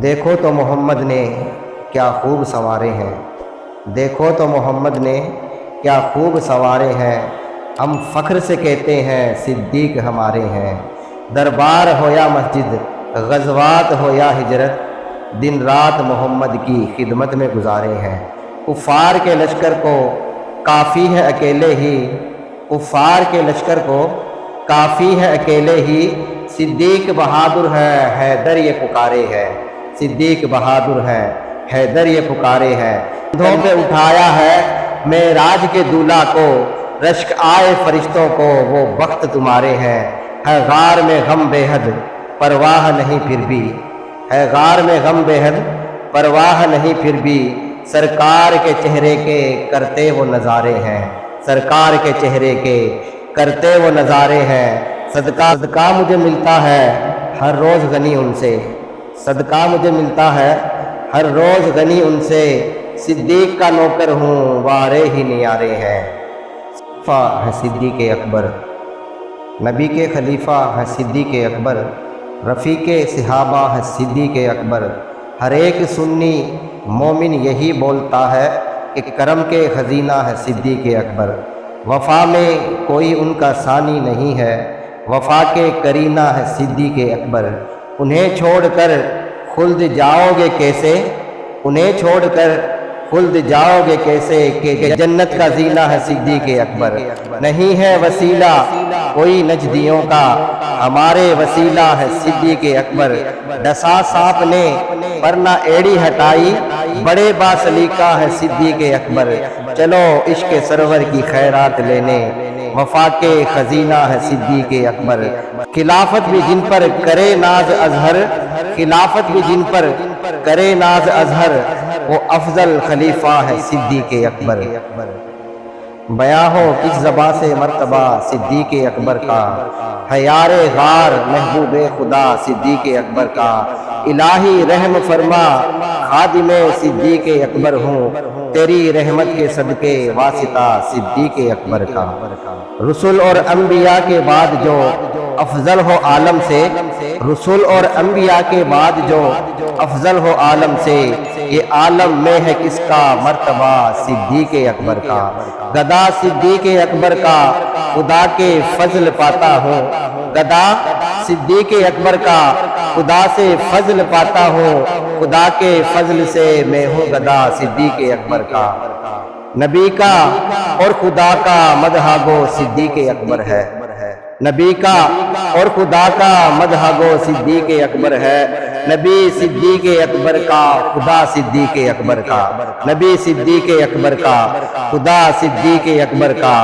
دیکھو تو محمد نے کیا خوب سنوارے ہیں، دیکھو تو محمد نے کیا خوب سنوارے ہیں، ہم فخر سے کہتے ہیں صدیق ہمارے ہیں۔ دربار ہو یا مسجد، غزوات ہو یا ہجرت، دن رات محمد کی خدمت میں گزارے ہیں۔ کفار کے لشکر کو کافی ہے اکیلے ہی، کفار کے لشکر کو کافی ہے اکیلے ہی، صدیق بہادر ہے حیدر یہ پکارے ہے، صدیق بہادر ہے حیدر یہ پکارے ہے۔ کندھوں پہ اٹھایا ہے معراج کے دولہا کو، رشک آئے فرشتوں کو وہ بخت تمہارے ہیں۔ ہے غار میں غم بے حد پرواہ نہیں پھر بھی، ہے غار میں غم بے حد پرواہ نہیں پھر بھی، سرکار کے چہرے کے کرتے وہ نظارے ہیں، سرکار کے چہرے کے کرتے وہ نظارے ہیں۔ صدقہ مجھے ملتا ہے ہر روز غنی ان سے، صدقہ مجھے ملتا ہے ہر روز غنی ان سے، صدیق کا نوکر ہوں وارے ہی نیارے ہیں۔ خلیفہ ہے صدیق اکبر، نبی کے خلیفہ ہے صدیق اکبر، رفیق صحابہ ہے صدیق اکبر۔ ہر ایک سنی مومن یہی بولتا ہے کہ کرم کے خزینہ ہے صدیق اکبر۔ وفا میں کوئی ان کا ثانی نہیں ہے، وفا کے کرینہ ہے صدیق اکبر۔ انہیں چھوڑ کر خلد جاؤ گے کیسے، انہیں چھوڑ کر خلد جاؤ گے کیسے، کہ جنت کا زینہ ہے صدیق اکبر۔ نہیں ہے وسیلہ کوئی نجدیوں کا، ہمارے وسیلہ ہے صدیق اکبر۔ ڈسا سانپ نے پر نہ ایڑی ہٹائی، بڑے باسلیقہ ہے صدیق اکبر۔ چلو عشق سرور کی خیرات لینے، وفا کے خزینہ ہے صدیق اکبر۔ خلافت بھی جن پر کرے ناز اظہر، خلافت بھی جن پر کرے ناز اظہر، وہ افضل خلیفہ ہے صدیق اکبر۔ بیاں ہو کس زباں سے مرتبہ صدیق اکبر کا، ہے یار غار محبوب خدا صدیق اکبر کا۔ الہی رحم فرما خادم صدیق اکبر ہوں، تیری رحمت کے صدقے واسطہ صدیق اکبر کا۔ رسول اور انبیاء کے بعد جو افضل ہو عالم سے، رسول اور انبیاء کے بعد جو افضل ہو عالم سے، یہ عالم میں ہے کس کا مرتبہ صدیق اکبر کا۔ گدا صدیق اکبر کا خدا کے فضل پاتا ہوں، گدا صدیق اکبر کا خدا سے فضل پاتا ہوں، خدا کے فضل سے میں ہوں گدا صدیق اکبر کا۔ نبی کا اور خدا کا مدح گو صدیق اکبر ہے، نبی کا اور خدا کا مدح گو صدیق اکبر ہے۔ نبی صدیق اکبر کا خدا صدیق اکبر کا، نبی صدیق اکبر کا خدا صدیق اکبر کا۔